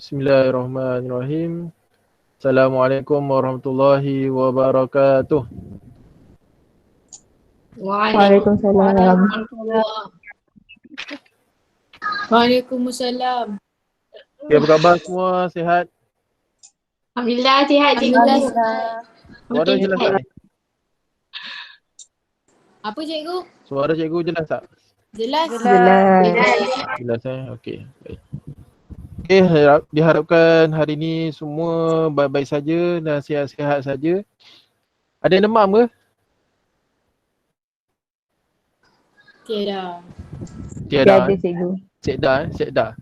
Bismillahirrahmanirrahim. Assalamualaikum warahmatullahi wabarakatuh. Waalaikumsalam. Waalaikumsalam. Okay, apa khabar semua? Sihat? Alhamdulillah sihat cikgu. Suara Makin jelas tak sihat. ni? Apa cikgu? Suara cikgu jelas tak? Jelas. Jelas Okey. Baik. Okey, diharapkan hari ni semua baik-baik saja dan sihat-sihat saja. Ada yang demam ke? Tiada. Tiada. Tiada cikgu. Sekda.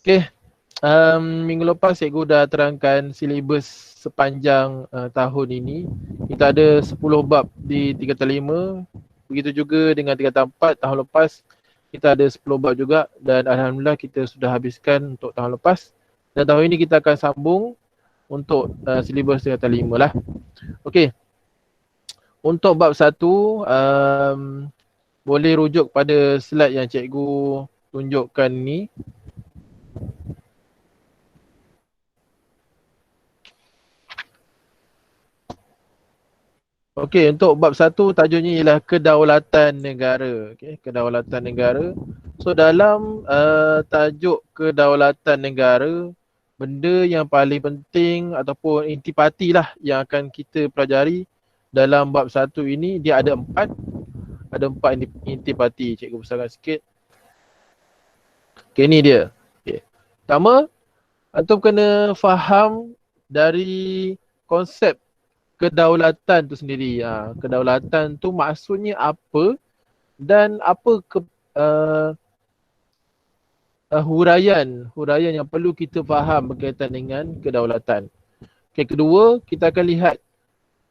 Okey. Minggu lepas cikgu dah terangkan silibus sepanjang tahun ini. Kita ada 10 bab di tingkatan 5. Begitu juga dengan tingkatan 4 tahun lepas. Kita ada 10 bab juga dan alhamdulillah kita sudah habiskan untuk tahun lepas. Dan tahun ini kita akan sambung untuk silibus tingkatan 5 lah. Okey. Untuk bab 1, boleh rujuk pada slide yang cikgu tunjukkan ni. Okey, untuk bab 1 tajuknya ialah kedaulatan negara. Okey, kedaulatan negara. So dalam tajuk kedaulatan negara, benda yang paling penting ataupun intipati lah yang akan kita pelajari dalam bab 1 ini, dia ada 4. Ada 4 intipati. Cikgu besarkan sikit. Okey, ni dia. Okey. Pertama, antum kena faham dari konsep kedaulatan tu sendiri. Kedaulatan tu maksudnya apa dan apa huraian yang perlu kita faham berkaitan dengan kedaulatan. Okay, kedua, kita akan lihat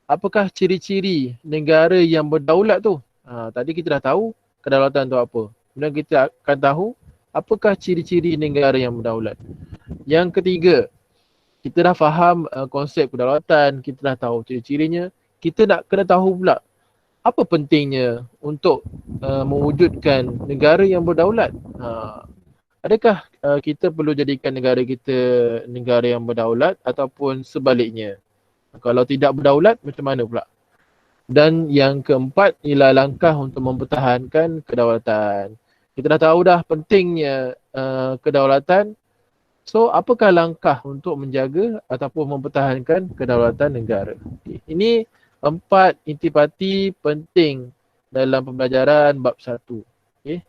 apakah ciri-ciri negara yang berdaulat tu. Tadi kita dah tahu kedaulatan tu apa. Kemudian kita akan tahu apakah ciri-ciri negara yang berdaulat. Yang ketiga, kita dah faham konsep kedaulatan, kita dah tahu ciri-cirinya. Kita nak kena tahu pula apa pentingnya untuk mewujudkan negara yang berdaulat. Adakah kita perlu jadikan negara kita negara yang berdaulat ataupun sebaliknya? Kalau tidak berdaulat, macam mana pula? Dan yang keempat ialah langkah untuk mempertahankan kedaulatan. Kita dah tahu dah pentingnya kedaulatan. So, apakah langkah untuk menjaga ataupun mempertahankan kedaulatan negara? Okay. Ini 4 intipati penting dalam pembelajaran bab 1. Okay.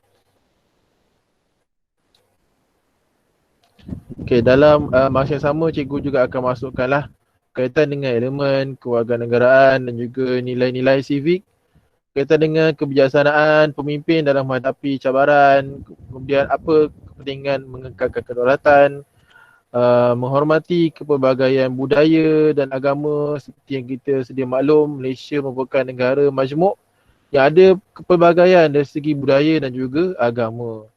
Okay, dalam masa yang sama cikgu juga akan masukkanlah kaitan dengan elemen kewarganegaraan dan juga nilai-nilai civic, kaitan dengan kebijaksanaan pemimpin dalam menghadapi cabaran, kemudian apa kepentingan mengekalkan kedaulatan, menghormati kepelbagaian budaya dan agama. Seperti yang kita sedia maklum, Malaysia merupakan negara majmuk yang ada kepelbagaian dari segi budaya dan juga agama.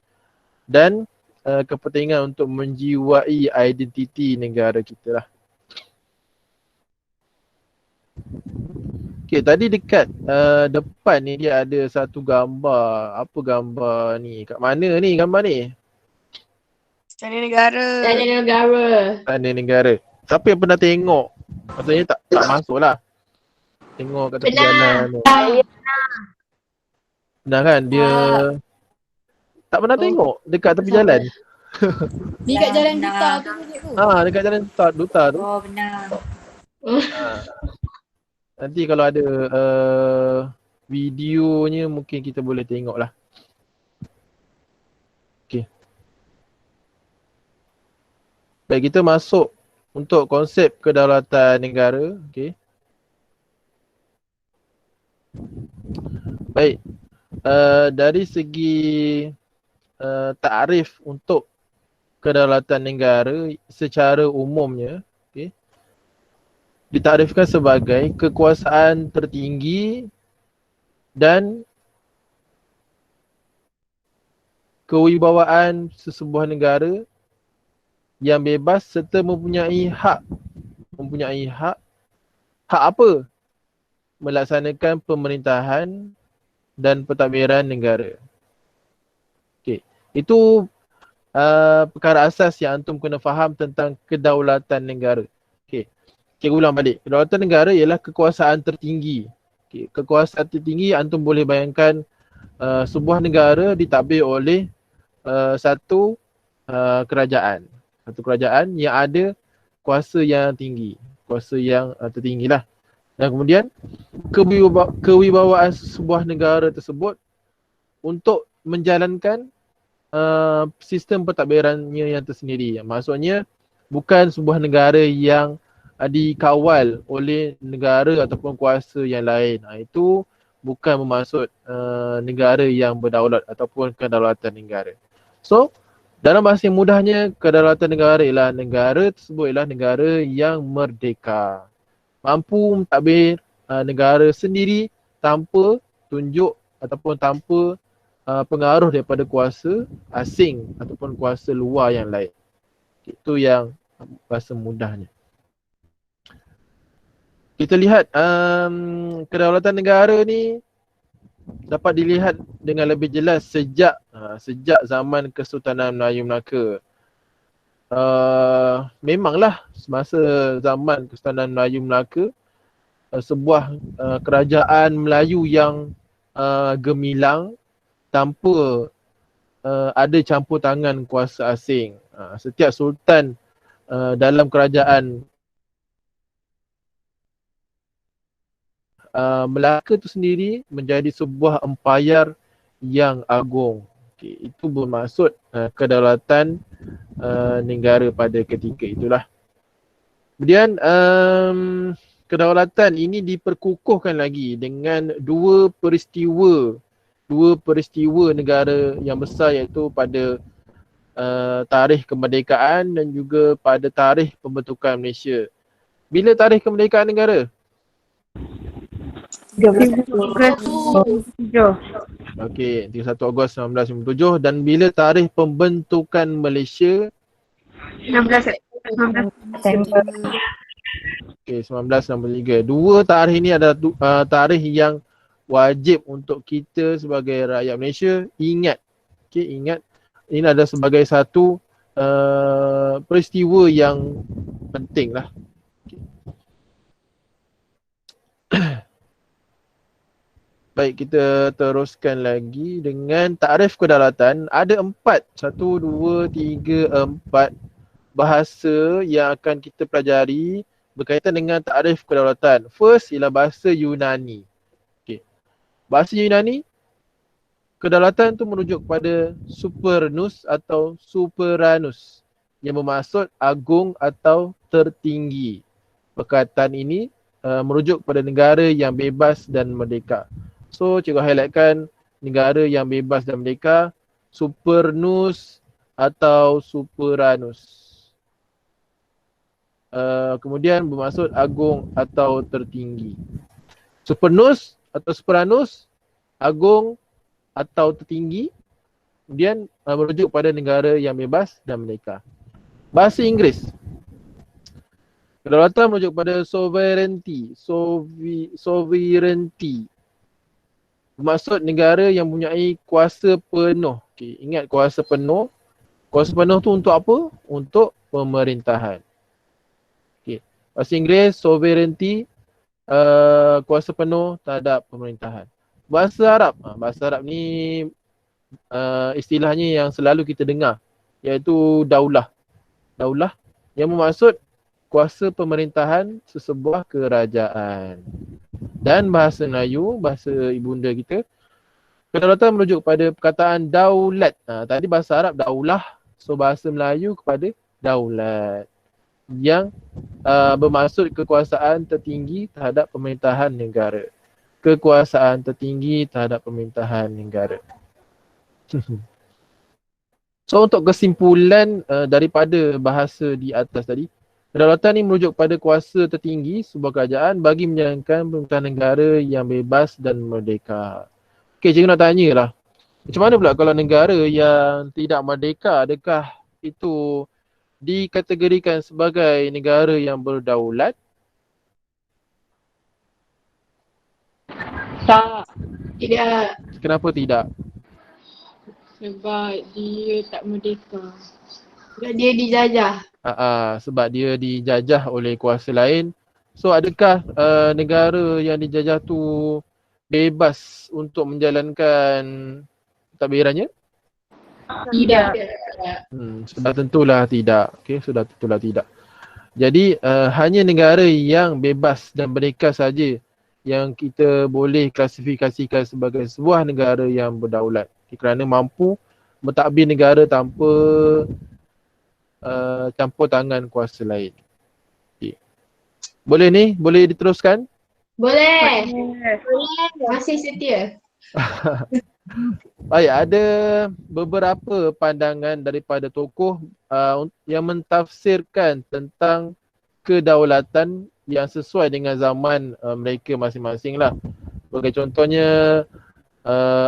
Dan kepentingan untuk menjiwai identiti negara kita lah. Okay, tadi dekat depan ni dia ada satu gambar. Apa gambar ni? Kat mana ni gambar ni? Tanda negara. Tanda negara. Siapa yang pernah tengok? Maksudnya tak masuk lah. Tengok kat tepi jalan tu. Pernah kan? Dia tak pernah tengok dekat tepi jalan. Ni kat jalan Duta tu cikgu. Dekat jalan Duta tu. Oh benar. Nanti kalau ada videonya mungkin kita boleh tengok lah. Okay. Baik, kita masuk untuk konsep kedaulatan negara. Okay. Baik. Dari segi takrif untuk kedaulatan negara secara umumnya, okay, ditarifkan sebagai kekuasaan tertinggi dan kewibawaan sesebuah negara yang bebas serta mempunyai hak apa? Melaksanakan pemerintahan dan pentadbiran negara. Okey, itu perkara asas yang antum kena faham tentang kedaulatan negara. Okey. Cikgu ulang balik. Kedaulatan negara ialah kekuasaan tertinggi. Okey, kekuasaan tertinggi antum boleh bayangkan sebuah negara ditadbir oleh satu kerajaan. Satu kerajaan yang ada kuasa yang tinggi. Kuasa yang tertinggilah. Dan kemudian kewibawaan sebuah negara tersebut untuk menjalankan sistem pentadbirannya yang tersendiri. Maksudnya bukan sebuah negara yang dikawal oleh negara ataupun kuasa yang lain. Itu bukan bermaksud negara yang berdaulat ataupun kedaulatan negara. So, dalam bahasa yang mudahnya, kedaulatan negara ialah negara tersebut ialah negara yang merdeka. Mampu mentadbir negara sendiri tanpa tunjuk ataupun tanpa pengaruh daripada kuasa asing ataupun kuasa luar yang lain. Itu yang bahasa mudahnya. Kita lihat kedaulatan negara ni dapat dilihat dengan lebih jelas sejak zaman Kesultanan Melayu Melaka. Memanglah semasa zaman Kesultanan Melayu Melaka, sebuah kerajaan Melayu yang gemilang tanpa ada campur tangan kuasa asing. Setiap sultan dalam kerajaan Melaka itu sendiri menjadi sebuah empayar yang agung. Okay, itu bermaksud kedaulatan negara pada ketika itulah. Kemudian kedaulatan ini diperkukuhkan lagi dengan dua peristiwa negara yang besar, iaitu pada tarikh kemerdekaan dan juga pada tarikh pembentukan Malaysia. Bila tarikh kemerdekaan negara? 13 Okey, 31 Ogos 1957. Dan bila tarikh pembentukan Malaysia? 16 September. Okey, 1963. Dua tarikh ini adalah tarikh yang wajib untuk kita sebagai rakyat Malaysia ingat. Okey, ingat. Ini adalah sebagai satu peristiwa yang penting lah. Baik, kita teruskan lagi dengan takrif kedaulatan. Ada 4, 1, 2, 3, 4 bahasa yang akan kita pelajari berkaitan dengan takrif kedaulatan. First ialah bahasa Yunani. Okay. Bahasa Yunani, kedaulatan tu merujuk kepada supernus atau superanus yang bermaksud agung atau tertinggi. Perkataan ini merujuk kepada negara yang bebas dan merdeka. So, cikgu highlightkan negara yang bebas dan merdeka, supernus atau superanus. Kemudian bermaksud agung atau tertinggi. Supernus atau superanus, agung atau tertinggi. Kemudian merujuk pada negara yang bebas dan merdeka. Bahasa Inggeris, kedaulatan merujuk pada sovereignty. Sovereignty bermaksud negara yang mempunyai kuasa penuh. Okay, ingat kuasa penuh. Kuasa penuh tu untuk apa? Untuk pemerintahan. Okay. Bahasa Inggeris, sovereignty, kuasa penuh terhadap pemerintahan. Bahasa Arab. Bahasa Arab ni istilahnya yang selalu kita dengar, iaitu daulah. Daulah yang bermaksud kuasa pemerintahan sesebuah kerajaan. Dan bahasa Melayu, bahasa ibunda kita, kedaulatan merujuk pada perkataan daulat. Tadi bahasa Arab daulah, so bahasa Melayu kepada daulat, yang bermaksud kekuasaan tertinggi terhadap pemerintahan negara. Kekuasaan tertinggi terhadap pemerintahan negara. So, untuk kesimpulan daripada bahasa di atas tadi, kedaulatan ini merujuk pada kuasa tertinggi sebuah kerajaan bagi menjalankan pemerintahan negara yang bebas dan merdeka. Okey, cikgu nak tanya lah. Macam mana pula kalau negara yang tidak merdeka, adakah itu dikategorikan sebagai negara yang berdaulat? Tak. Tidak. Kenapa tidak? Sebab dia tak merdeka. Sebab dia dijajah. Sebab dia dijajah oleh kuasa lain. So adakah negara yang dijajah tu bebas untuk menjalankan pentadbirannya? Tidak. Sudah tentulah tidak. Okey, sudah tentulah tidak. Jadi hanya negara yang bebas dan merdeka saja yang kita boleh klasifikasikan sebagai sebuah negara yang berdaulat. Kerana mampu mentadbir negara tanpa campur tangan kuasa lain. Okay. Boleh ni? Boleh diteruskan? Boleh. Masih setia. Baik, ada beberapa pandangan daripada tokoh yang mentafsirkan tentang kedaulatan yang sesuai dengan zaman mereka masing-masing lah. Sebagai contohnya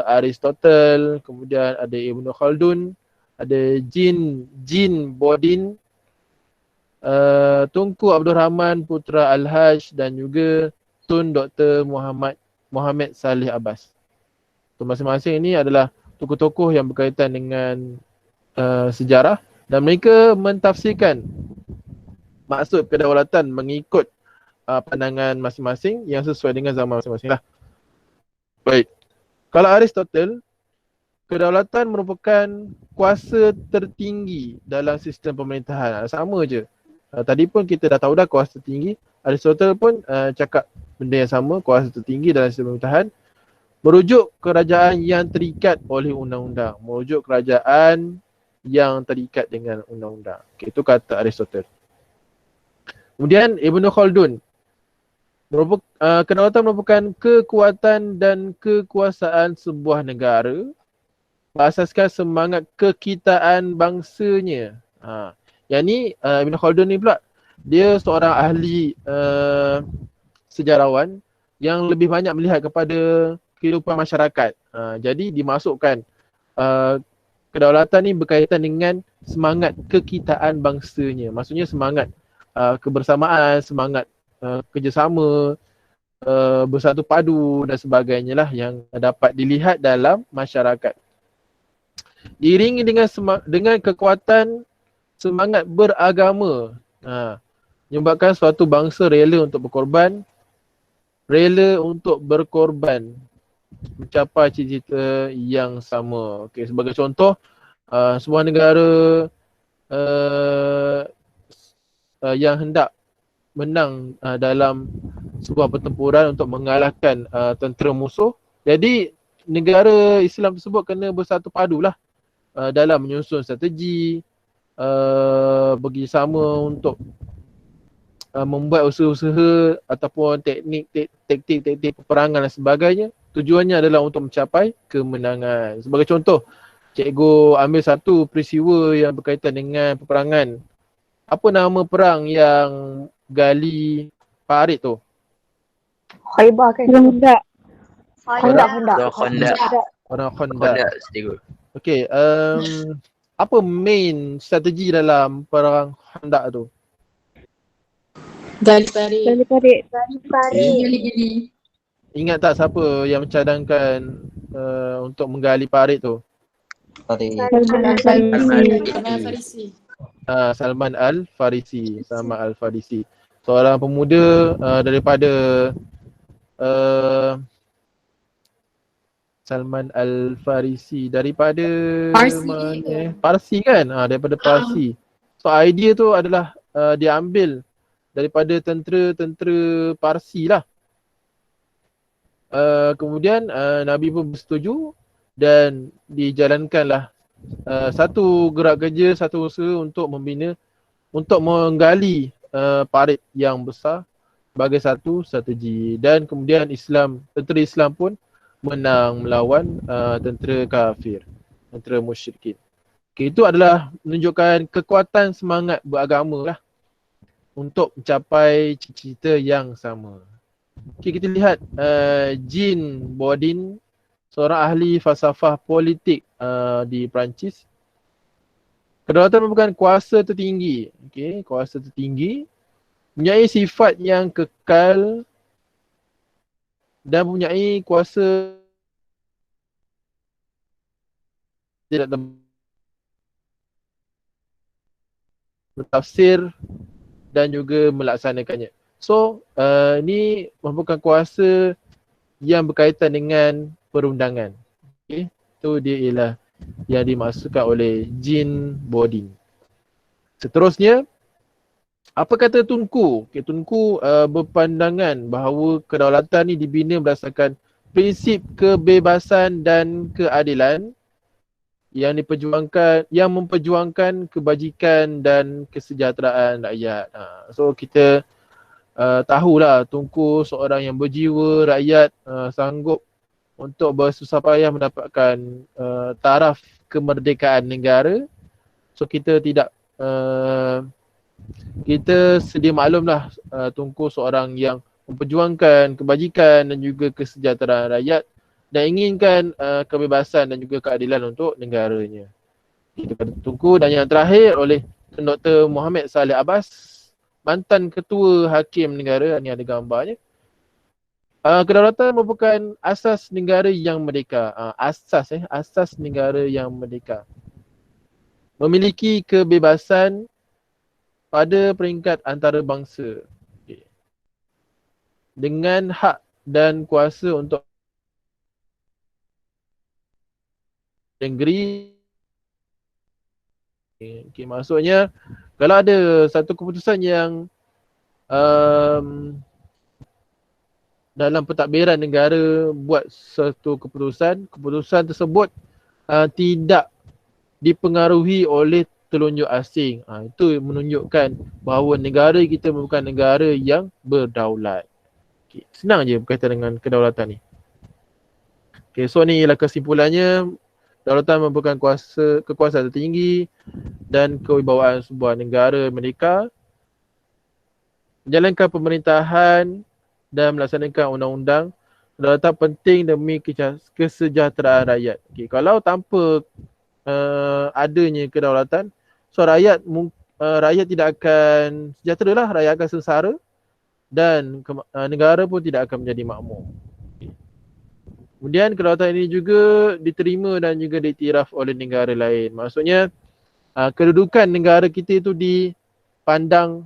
Aristotle, kemudian ada Ibn Khaldun, ada Jean Bodin, Tunku Abdul Rahman Putra Al-Hajj dan juga Tun Dr. Muhammad Saleh Abbas. So, masing-masing ini adalah tokoh-tokoh yang berkaitan dengan sejarah dan mereka mentafsirkan maksud kedaulatan mengikut pandangan masing-masing yang sesuai dengan zaman masing-masing lah. Baik. Kalau Aristotle, kedaulatan merupakan kuasa tertinggi dalam sistem pemerintahan. Sama je. Tadi pun kita dah tahu dah kuasa tertinggi. Aristotle pun cakap benda yang sama, kuasa tertinggi dalam sistem pemerintahan. Merujuk kerajaan yang terikat oleh undang-undang. Merujuk kerajaan yang terikat dengan undang-undang. Okay, itu kata Aristotle. Kemudian Ibn Khaldun. Kedaulatan merupakan kekuatan dan kekuasaan sebuah negara berasaskan semangat kekitaan bangsanya. Yang ni Ibn Khaldun ni pula, dia seorang ahli sejarawan yang lebih banyak melihat kepada kehidupan masyarakat. Jadi dimasukkan kedaulatan ni berkaitan dengan semangat kekitaan bangsanya. Maksudnya semangat kebersamaan, semangat kerjasama, bersatu padu dan sebagainya lah yang dapat dilihat dalam masyarakat. Diiringi dengan kekuatan semangat beragama. Menyebabkan suatu bangsa rela untuk berkorban mencapai cita-cita yang sama. Okey, sebagai contoh, sebuah negara yang hendak menang dalam sebuah pertempuran untuk mengalahkan tentera musuh. Jadi negara Islam tersebut kena bersatu padulah dalam menyusun strategi, bekerjasama untuk membuat usaha-usaha ataupun taktik peperangan dan sebagainya. Tujuannya adalah untuk mencapai kemenangan. Sebagai contoh, cikgu ambil satu peristiwa yang berkaitan dengan peperangan. Apa nama perang yang gali parit tu? Khaybah kan? Khandak. Orang Khandak. Okey, apa main strategi dalam perang Khandak tu? Gali parit. Geli-geli. Ingat tak siapa yang mencadangkan untuk menggali parit tu? Salman Farisi. Salman Al-Farisi. Seorang pemuda daripada Salman Al-Farisi daripada mana? Parsi kan? Daripada Parsi. So idea tu adalah diambil daripada tentera Parsi lah. Kemudian Nabi pun bersetuju dan dijalankanlah satu gerak kerja, satu usaha untuk menggali parit yang besar sebagai satu strategi. Dan kemudian tentera Islam pun menang melawan tentera kafir, tentera musyrikin. Okay, itu adalah menunjukkan kekuatan semangat beragama lah untuk mencapai cita-cita yang sama. Okay, kita lihat Jean Bodin, seorang ahli falsafah politik di Perancis. Kedaulatan merupakan kuasa tertinggi. Okay, kuasa tertinggi mempunyai sifat yang kekal dan mempunyai kuasa tidak bertafsir dan juga melaksanakannya. So, ini merupakan kuasa yang berkaitan dengan perundangan. Okay. Itu dia ialah yang dimaksudkan oleh jin body. Seterusnya, apa kata Tunku? Okay, Tunku berpandangan bahawa kedaulatan ni dibina berdasarkan prinsip kebebasan dan keadilan yang memperjuangkan kebajikan dan kesejahteraan rakyat. So kita tahulah Tunku seorang yang berjiwa rakyat, sanggup untuk bersusah payah mendapatkan taraf kemerdekaan negara. So kita tidak kita sedia maklumlah Tunku seorang yang memperjuangkan kebajikan dan juga kesejahteraan rakyat dan inginkan kebebasan dan juga keadilan untuk negaranya. Itu kata Tunku. Dan yang terakhir oleh Dr. Muhammad Saleh Abbas, mantan ketua hakim negara, ni ada gambarnya. Kedaulatan merupakan asas negara yang merdeka. Asas negara yang merdeka. Memiliki kebebasan pada peringkat antarabangsa. Okay. Dengan hak dan kuasa untuk negeri. Okay, maksudnya kalau ada satu keputusan yang dalam pentadbiran negara buat satu keputusan tersebut tidak dipengaruhi oleh telunjuk asing. Itu menunjukkan bahawa negara kita merupakan negara yang berdaulat. Okay. Senang je berkaitan dengan kedaulatan ni. Okay, so ni ialah kesimpulannya. Kedaulatan merupakan kekuasaan tertinggi dan kewibawaan sebuah negara merdeka. Menjalankan pemerintahan dan melaksanakan undang-undang. Kedaulatan penting demi kesejahteraan rakyat. Okay, kalau tanpa adanya kedaulatan, so rakyat tidak akan sejahtera lah, rakyat akan sengsara dan negara pun tidak akan menjadi makmur. Okay. Kemudian kedaulatan ini juga diterima dan juga diiktiraf oleh negara lain. Maksudnya kedudukan negara kita itu dipandang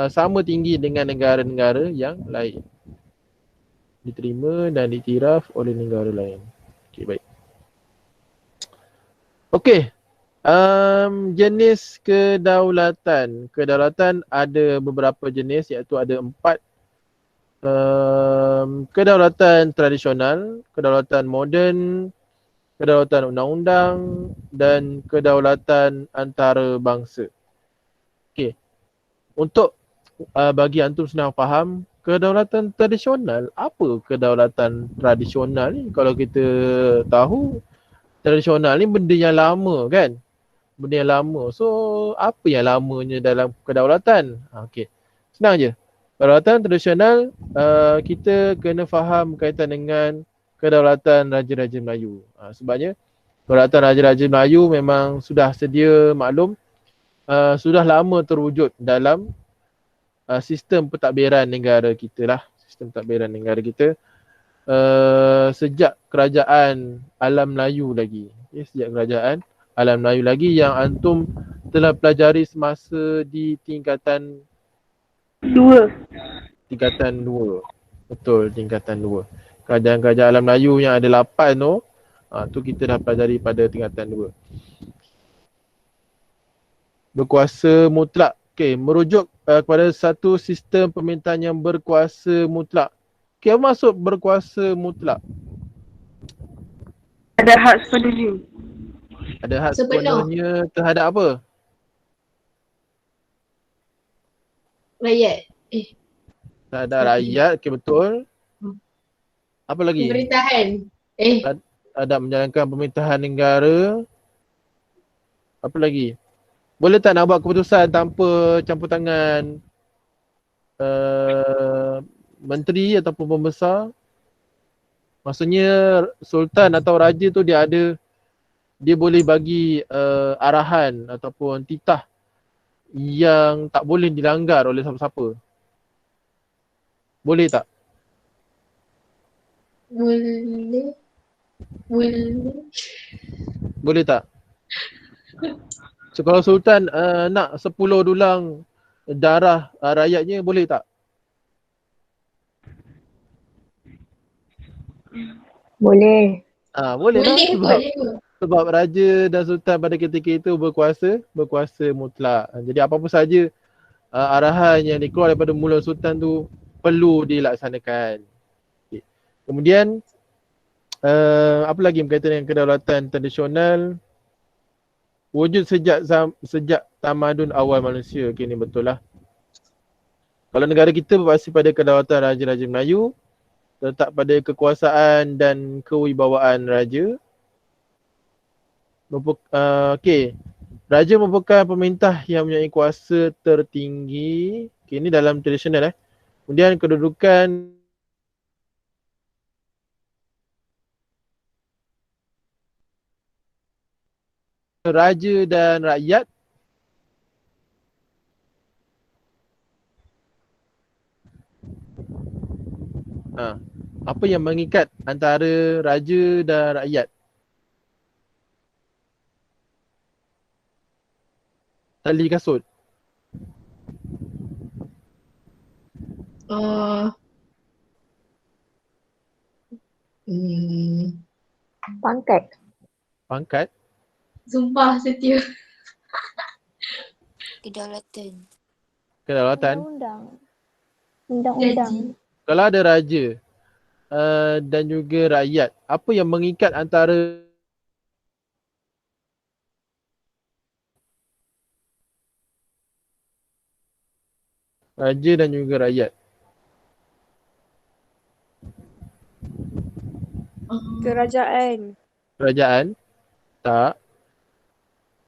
sama tinggi dengan negara-negara yang lain. Diterima dan diiktiraf oleh negara lain. Okey, baik. Okey. Jenis kedaulatan. Kedaulatan ada beberapa jenis, iaitu ada 4. Kedaulatan tradisional, kedaulatan moden, kedaulatan undang-undang dan kedaulatan antarabangsa. Okey. Untuk bagi antum senang faham, kedaulatan tradisional, apa kedaulatan tradisional ni? Kalau kita tahu, tradisional ni benda yang lama kan? Benda yang lama. So, apa yang lamanya dalam kedaulatan? Okey. Senang je. Kedaulatan tradisional, kita kena faham berkaitan dengan kedaulatan Raja-Raja Melayu. Sebabnya, kedaulatan Raja-Raja Melayu memang sudah sedia maklum, sudah lama terwujud dalam sistem pentadbiran negara kita lah. Sistem pentadbiran negara kita sejak kerajaan Alam Melayu lagi. Sejak kerajaan Alam Melayu lagi yang antum telah pelajari semasa di tingkatan 2. Betul, tingkatan 2. Kerajaan-kerajaan Alam Melayu yang ada 8 tu kita dah pelajari pada tingkatan 2. Berkuasa mutlak. Okey, merujuk kepada satu sistem pemerintahan yang berkuasa mutlak. Okey, apa maksud berkuasa mutlak? Ada hak sepenuhnya. Ada hak sepenuhnya terhadap apa? Rakyat. Terhadap rakyat, okey, betul. Apa lagi? Pemerintahan. Ada menjalankan pemerintahan negara. Apa lagi? Boleh tak nak buat keputusan tanpa campur tangan menteri ataupun pembesar? Maksudnya sultan atau raja tu dia boleh bagi arahan ataupun titah yang tak boleh dilanggar oleh siapa-siapa. Boleh tak? Boleh. Boleh tak? So kalau Sultan nak 10 dulang darah rakyatnya boleh tak? Boleh. Boleh lah Boleh sebab kot. sebab raja dan sultan pada ketika itu berkuasa mutlak. Jadi apa-apa saja arahan yang dikeluar daripada mulut sultan tu perlu dilaksanakan. Okay. Kemudian apa lagi berkaitan dengan kedaulatan tradisional? Wujud sejak tamadun awal manusia. Okay, ni betul lah. Kalau negara kita berbasis pada kedaulatan raja-raja Melayu, terletak pada kekuasaan dan kewibawaan raja. Okey. Raja merupakan pemerintah yang mempunyai kuasa tertinggi. Okey, ini dalam tradisional Kemudian kedudukan raja dan rakyat. Apa yang mengikat antara raja dan rakyat? Tali kasut. Pangkat. Pangkat. Sumpah setia. Kedaulatan. Kedaulatan. Undang-undang. Kalau ada raja dan juga rakyat, apa yang mengikat antara raja dan juga rakyat? Kerajaan. Kerajaan? Tak.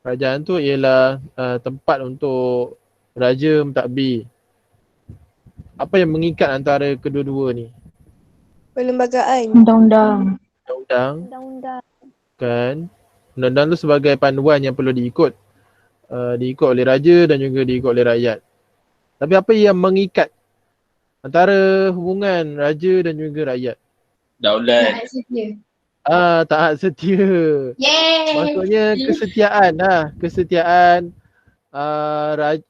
Kerajaan tu ialah tempat untuk raja mentadbir. Apa yang mengikat antara kedua-dua ni? Perlembagaan. Undang-undang. Undang-undang. Kan? Undang-undang tu sebagai panduan yang perlu diikut. Diikut oleh raja dan juga diikut oleh rakyat. Tapi apa yang mengikat antara hubungan raja dan juga rakyat? Daulat. Tak setia. Taat setia. Yeay. Maksudnya kesetiaan kesetiaan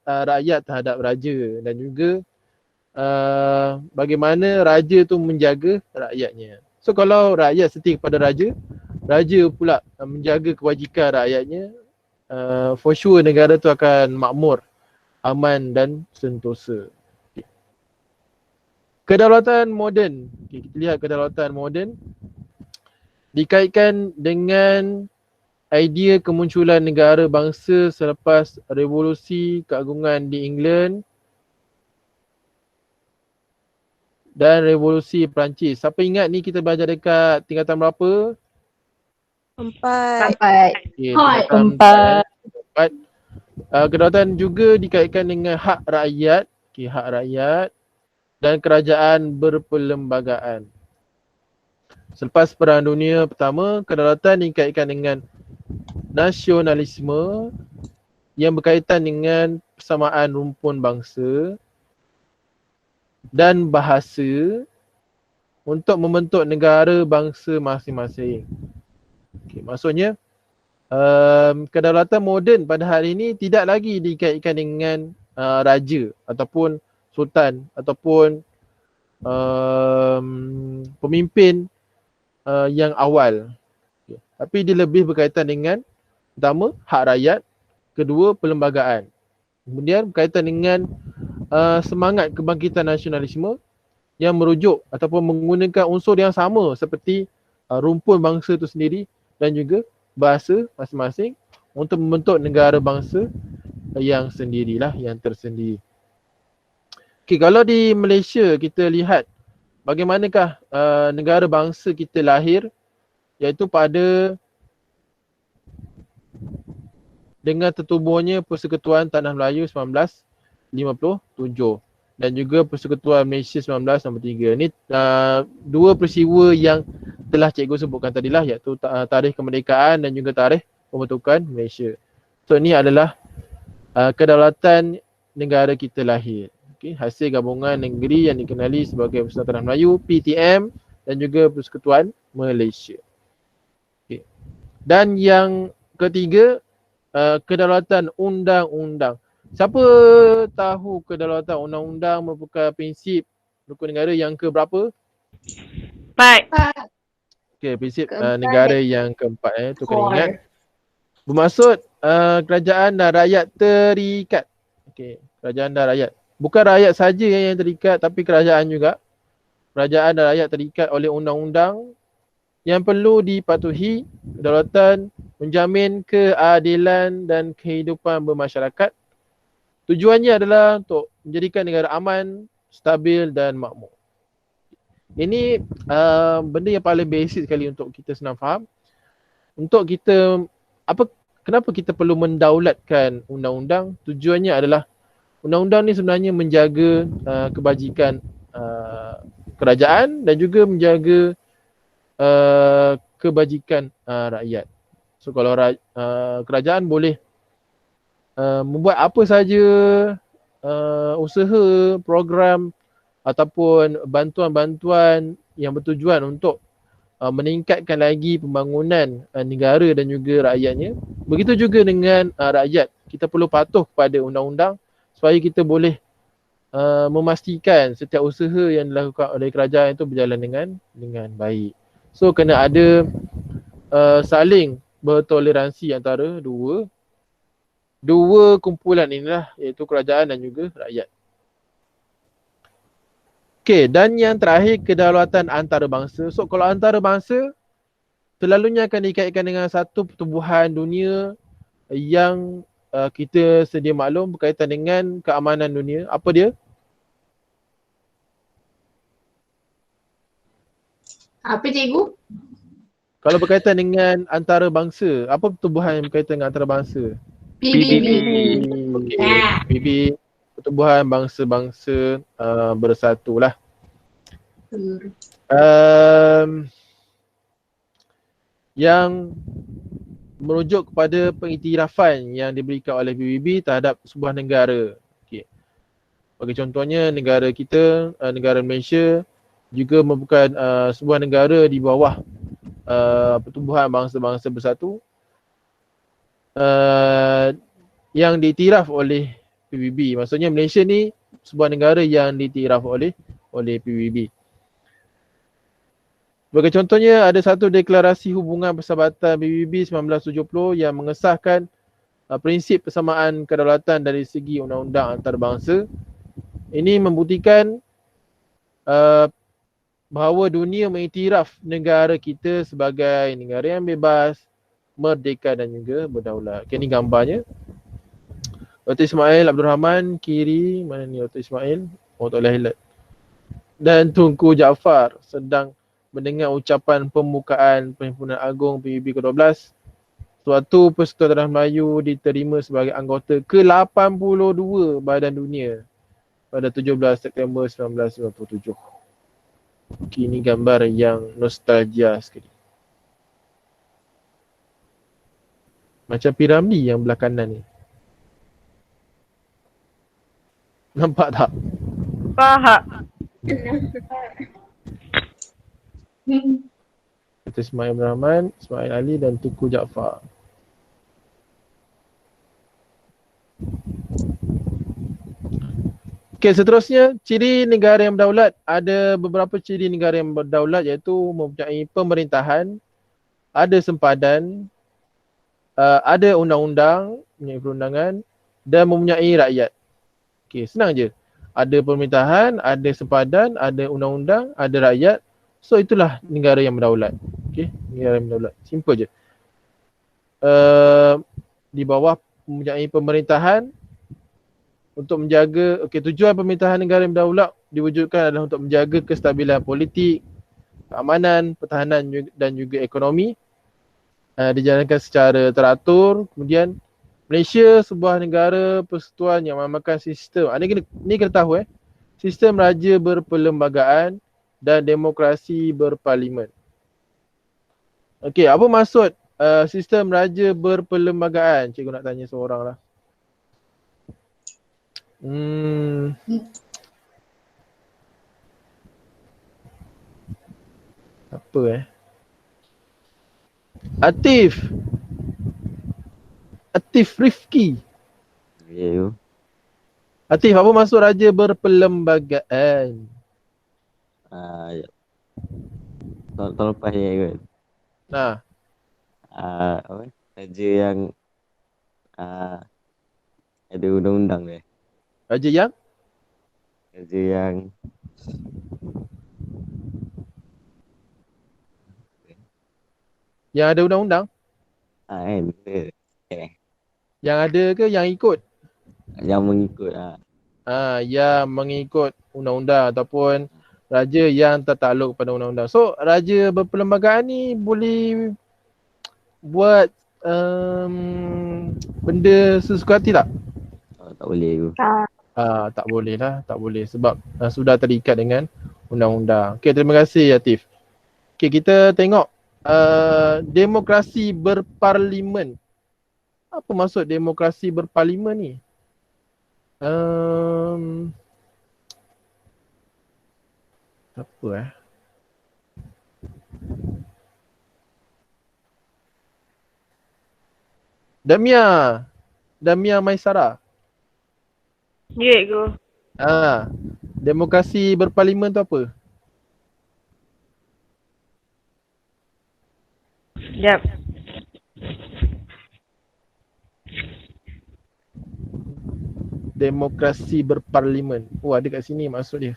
rakyat terhadap raja dan juga bagaimana raja tu menjaga rakyatnya. So kalau rakyat setia kepada raja, raja pula menjaga kebajikan rakyatnya, for sure negara tu akan makmur, aman dan sentosa. Okay. Kedaulatan moden. Okay, kita lihat kedaulatan moden dikaitkan dengan idea kemunculan negara bangsa selepas revolusi keagungan di England dan revolusi Perancis. Siapa ingat ni kita belajar dekat tingkatan berapa? 4. Okay, Empat. Kedaulatan juga dikaitkan dengan hak rakyat, hak rakyat dan kerajaan berperlembagaan. Selepas Perang Dunia Pertama, kedaulatan dikaitkan dengan nasionalisme yang berkaitan dengan persamaan rumpun bangsa dan bahasa untuk membentuk negara bangsa masing-masing. Okay, maksudnya kedaulatan moden pada hari ini tidak lagi dikaitkan dengan raja ataupun sultan ataupun pemimpin yang awal. Okay. Tapi dia lebih berkaitan dengan pertama, hak rakyat, kedua, perlembagaan. Kemudian berkaitan dengan semangat kebangkitan nasionalisme yang merujuk ataupun menggunakan unsur yang sama seperti rumpun bangsa itu sendiri dan juga bahasa masing-masing untuk membentuk negara bangsa yang sendirilah, yang tersendiri. Okay, kalau di Malaysia kita lihat bagaimanakah negara bangsa kita lahir, iaitu pada dengan tertubuhnya Persekutuan Tanah Melayu 1957 dan juga Persekutuan Malaysia 1963. Ini dua peristiwa yang telah cikgu sebutkan tadilah, iaitu tarikh kemerdekaan dan juga tarikh pembentukan Malaysia. So ini adalah kedaulatan negara kita lahir. Okay, hasil gabungan negeri yang dikenali sebagai Persekutuan Tanah Melayu, PTM dan juga Persekutuan Malaysia. Okay. Dan yang ketiga, kedaulatan undang-undang. Siapa tahu kedaulatan undang-undang merupakan prinsip rukun negara yang ke berapa? Empat. Okey, prinsip Keempat. negara yang keempat tu kena ingat. Bermaksud kerajaan dan rakyat terikat. Okey, kerajaan dan rakyat. Bukan rakyat saja yang terikat tapi kerajaan juga. Kerajaan dan rakyat terikat oleh undang-undang yang perlu dipatuhi. Kedaulatan menjamin keadilan dan kehidupan bermasyarakat. Tujuannya adalah untuk menjadikan negara aman, stabil dan makmur. Ini benda yang paling basic sekali untuk kita senang faham. Untuk kita, kenapa kita perlu mendaulatkan undang-undang? Tujuannya adalah undang-undang ni sebenarnya menjaga kebajikan kerajaan dan juga menjaga kebajikan rakyat. So kalau kerajaan boleh membuat apa saja usaha, program ataupun bantuan-bantuan yang bertujuan untuk meningkatkan lagi pembangunan negara dan juga rakyatnya. Begitu juga dengan rakyat. Kita perlu patuh kepada undang-undang supaya kita boleh memastikan setiap usaha yang dilakukan oleh kerajaan itu berjalan dengan baik. So kena ada saling bertoleransi antara dua kumpulan inilah, iaitu kerajaan dan juga rakyat. Okey, dan yang terakhir, kedaulatan antarabangsa. So kalau antarabangsa selalunya akan dikaitkan dengan satu pertubuhan dunia yang kita sedia maklum berkaitan dengan keamanan dunia. Apa dia? Apa cikgu? Kalau berkaitan dengan antarabangsa, apa pertubuhan yang berkaitan dengan antarabangsa? PBB. Okey, PBB, pertubuhan bangsa-bangsa bersatu lah. Yang merujuk kepada pengiktirafan yang diberikan oleh PBB terhadap sebuah negara. Okay. Bagi contohnya negara kita, negara Malaysia juga merupakan sebuah negara di bawah pertubuhan bangsa-bangsa bersatu yang diiktiraf oleh PBB. Maksudnya Malaysia ni sebuah negara yang diiktiraf oleh PBB. Sebagai contohnya, ada satu deklarasi hubungan persahabatan PBB 1970 yang mengesahkan prinsip persamaan kedaulatan dari segi undang-undang antarabangsa. Ini membuktikan bahawa dunia mengiktiraf negara kita sebagai negara yang bebas, merdeka dan juga berdaulat. Okay, ni gambarnya. Dr. Ismail Abdul Rahman, kiri, mana ni Dr. Ismail? Oh, tak boleh highlight. Dan Tunku Jaafar sedang mendengar ucapan pembukaan Perhimpunan Agung PBB ke-12. Suatu Persekutuan Melayu diterima sebagai anggota ke-82 Badan Dunia pada 17 September 1997. Ini gambar yang nostalgia sekali. Macam piramid yang belah kanan ni. Nampak tak? Faham. Kita Ismail Rahman, Ismail Ali dan Tunku Jaafar. Okey, seterusnya ciri negara yang berdaulat. Ada beberapa ciri negara yang berdaulat iaitu mempunyai pemerintahan, ada sempadan, ada undang-undang, mempunyai perundangan dan mempunyai rakyat. Okey, senang je. Ada pemerintahan, ada sempadan, ada undang-undang, ada rakyat. So itulah negara yang berdaulat. Okey, negara yang berdaulat. Simple je. Di bawah mempunyai pemerintahan untuk menjaga, tujuan pemerintahan negara yang berdaulat diwujudkan adalah untuk menjaga kestabilan politik, keamanan, pertahanan dan juga ekonomi. Dijalankan secara teratur. Kemudian Malaysia sebuah negara persekutuan yang mengamalkan sistem, ni kena tahu sistem raja berperlembagaan dan demokrasi berparlimen. Okey, apa maksud sistem raja berperlembagaan? Cikgu nak tanya seorang lah. Apa Atif. Atif Rifki. Ya tu. Atif, apa maksud raja berperlembagaan? Ya. Tahun lepas je kot. Nah, Apa? Raja yang ada undang-undang dia. raja yang Raja yang ada undang-undang? kan. Yang ada ke yang ikut? Yang mengikut Yang mengikut undang-undang ataupun raja yang tertakluk pada undang-undang. So, raja berperlembagaan ni boleh buat benda sesuka hati tak? tak boleh tu. Tak boleh lah, tak boleh sebab sudah terikat dengan undang-undang. Okay, terima kasih Atif. Okay, kita tengok demokrasi berparlimen. Apa maksud demokrasi berparlimen ni? Apa Damia Maisara. Ya, cikgu. Demokrasi berparlimen tu apa? Sekejap. Demokrasi berparlimen. Oh, ada kat sini maksud dia.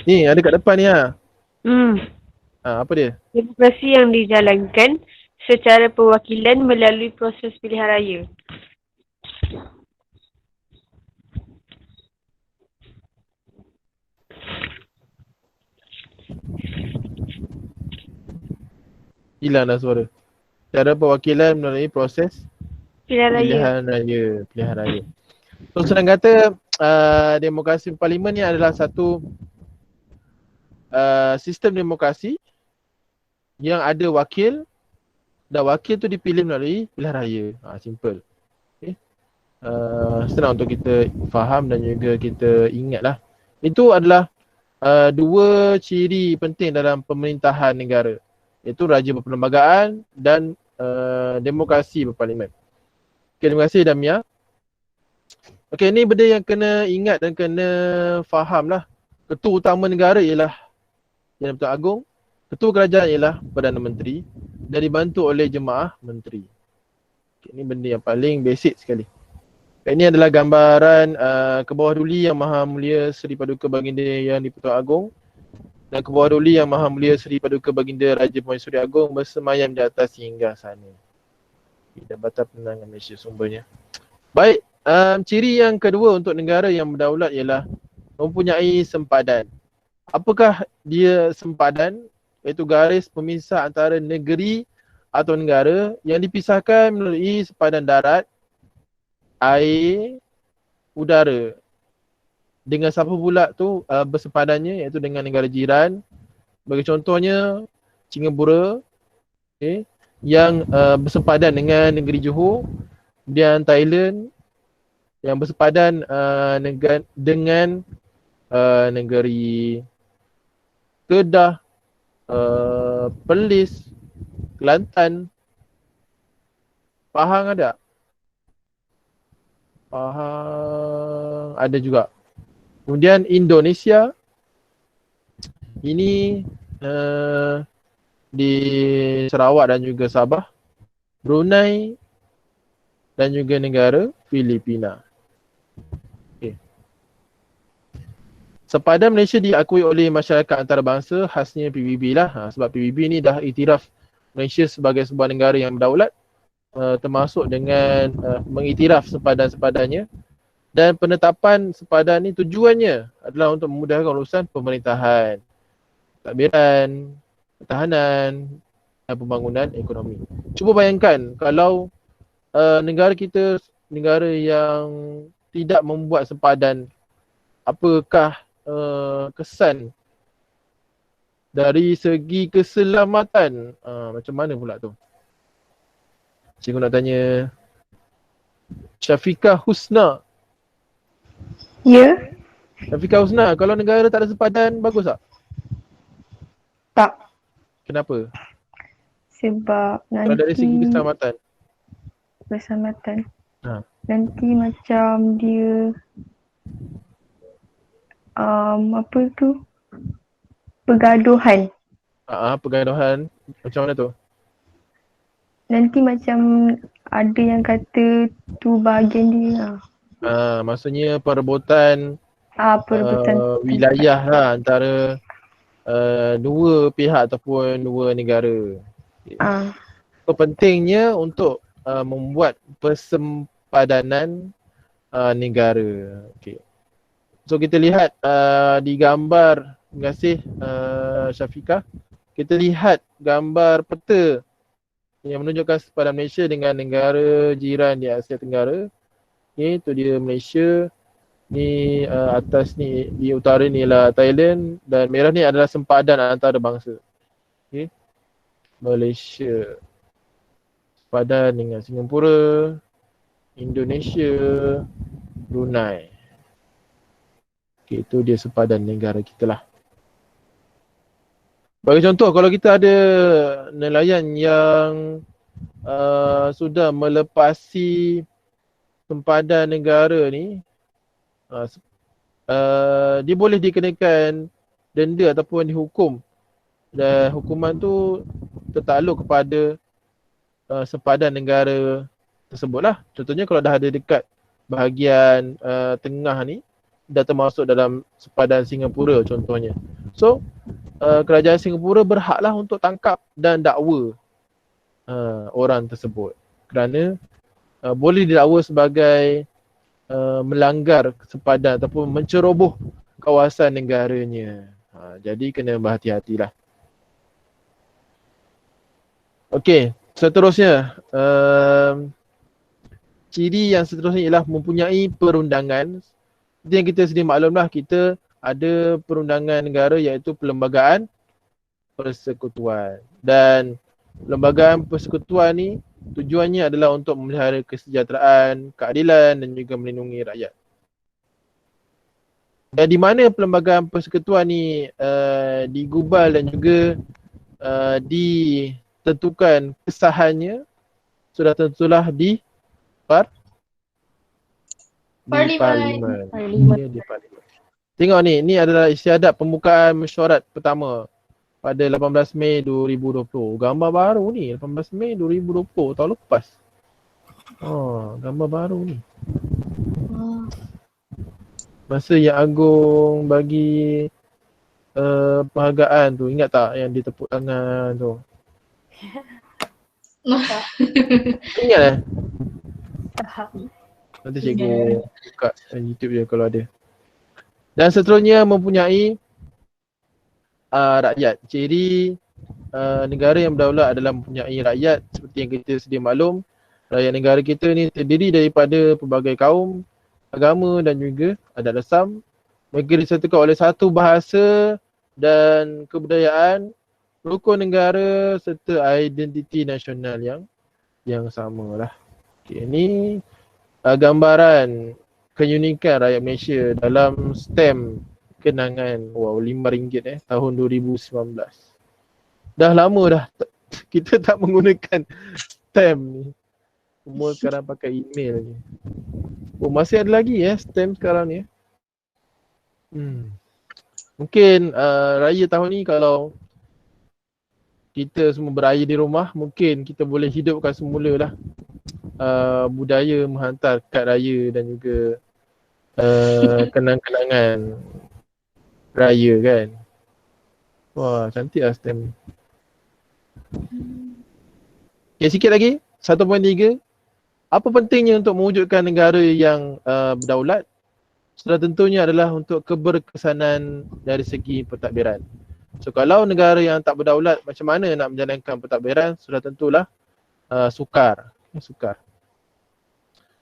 Ni ada kat depan ni apa dia? Demokrasi yang dijalankan secara perwakilan melalui proses pilihan raya. Hilang dah suara. Cara perwakilan melalui proses Pilihan raya. Pilihan raya. So senang kata demokrasi parlimen ni adalah satu sistem demokrasi yang ada wakil dan wakil tu dipilih melalui pilihan raya. Simple. Okay. Senang untuk kita faham dan juga kita ingatlah. Itu adalah dua ciri penting dalam pemerintahan negara, iaitu raja berperlembagaan dan demokrasi berparlimen. Okay, terima kasih Damia. Okay, ni benda yang kena ingat dan kena faham lah. Ketua utama negara ialah Yang Pertuan Agong, ketua kerajaan ialah Perdana Menteri dan dibantu oleh jemaah menteri. Okay, ni benda yang paling basic sekali. Okay, ini adalah gambaran ke bawah duli Yang Maha Mulia Seri Paduka Baginda Yang di-Pertuan Agong dan ke bawah duli Yang Maha Mulia Seri Paduka Baginda Raja Permaisuri Agong bersemayam di atas singgah sana. Jabatan Penerangan Malaysia sumbernya. Baik, ciri yang kedua untuk negara yang berdaulat ialah mempunyai sempadan. Apakah dia sempadan? Iaitu garis pemisah antara negeri atau negara yang dipisahkan melalui sempadan darat, air, udara. Dengan siapa pula tu bersempadannya, iaitu dengan negara jiran. Bagi contohnya Singapura, yang bersempadan dengan negeri Johor, dan Thailand yang bersepadan dengan negeri Kedah, Perlis, Kelantan. Pahang ada? Pahang ada juga. Kemudian Indonesia ini di Sarawak dan juga Sabah, Brunei dan juga negara Filipina. Okay. Sempadan Malaysia diakui oleh masyarakat antarabangsa, khasnya PBB lah. Sebab PBB ni dah iktiraf Malaysia sebagai sebuah negara yang berdaulat, termasuk dengan mengiktiraf sempadan-sempadannya. Dan penetapan sempadan ni tujuannya adalah untuk memudahkan urusan pemerintahan, pentadbiran, pertahanan dan pembangunan ekonomi. Cuba bayangkan kalau negara kita negara yang tidak membuat sempadan, apakah kesan dari segi keselamatan? Macam mana pula tu? Cikgu nak tanya Syafiqah Husna. Ya? Syafiqah Husna, kalau negara tak ada sempadan, bagus tak? Tak. Kenapa? Sebab Kalau dari nanti segi keselamatan. keselamatan. Ha. Nanti macam dia apa tu? Pergaduhan. Pergaduhan. Macam mana tu? Nanti macam ada yang kata tu bahagian dia. Maksudnya perebutan Perebutan wilayah lah antara dua pihak ataupun dua negara. So, pentingnya untuk membuat persempadanan negara. Okay. So kita lihat di gambar, terima kasih Syafiqah. Kita lihat gambar peta yang menunjukkan sempadan Malaysia dengan negara jiran di Asia Tenggara. Okay, itu dia Malaysia. Ni atas ni, di utara ni ialah Thailand dan merah ni adalah sempadan antara bangsa. Okay. Malaysia sempadan dengan Singapura, Indonesia, Brunei. Okay, itu dia sempadan negara kita lah. Bagi contoh, kalau kita ada nelayan yang sudah melepasi sempadan negara ni, dia boleh dikenakan denda ataupun dihukum, dan hukuman tu tertakluk kepada sempadan negara tersebut lah. Contohnya kalau dah ada dekat bahagian tengah ni, dah termasuk dalam sempadan Singapura contohnya. So kerajaan Singapura berhaklah untuk tangkap dan dakwa orang tersebut kerana boleh didakwa sebagai melanggar sempadan ataupun menceroboh kawasan negaranya. Jadi kena berhati-hatilah. Okey, seterusnya ciri yang seterusnya ialah mempunyai perundangan. Seperti yang kita sedia maklumlah, kita ada perundangan negara iaitu Perlembagaan Persekutuan. Dan Perlembagaan Persekutuan ni tujuannya adalah untuk memelihara kesejahteraan, keadilan dan juga melindungi rakyat. Dan di mana Perlembagaan Persekutuan ni digubal dan juga ditentukan kesahannya, sudah tentulah di Parlimen. Ya, di Parlimen. Tengok ni adalah istiadat pembukaan mesyuarat pertama pada 18 Mei 2020. Gambar baru ni, 18 Mei 2020, tahun lepas. Gambar baru ni. Masa Yang Agung bagi penghargaan tu, ingat tak yang dia tepuk tangan tu? Ingat Nanti cikgu buka YouTube dia kalau ada. Dan seterusnya mempunyai rakyat. Ciri negara yang berdaulat adalah mempunyai rakyat. Seperti yang kita sedia maklum, rakyat negara kita ni terdiri daripada pelbagai kaum, agama dan juga adat rasam. Mereka disertakan oleh satu bahasa dan kebudayaan, rukun negara serta identiti nasional yang sama lah. Okay, ni gambaran keunikan rakyat Malaysia dalam stem kenangan RM5 tahun 2019. Dah lama dah kita tak menggunakan stem ni. Semua sekarang pakai email ni. Masih ada lagi stem sekarang ni. Mungkin raya tahun ni kalau kita semua beraya di rumah, mungkin kita boleh hidupkan semula lah budaya menghantar kad raya dan juga kenang-kenangan raya kan. Wah, cantik lah stem ni. Okay, sikit lagi, 1.3. Apa pentingnya untuk mewujudkan negara yang berdaulat? Sudah tentunya adalah untuk keberkesanan dari segi pentadbiran. So kalau negara yang tak berdaulat, macam mana nak menjalankan pentadbiran? Sudah tentulah sukar.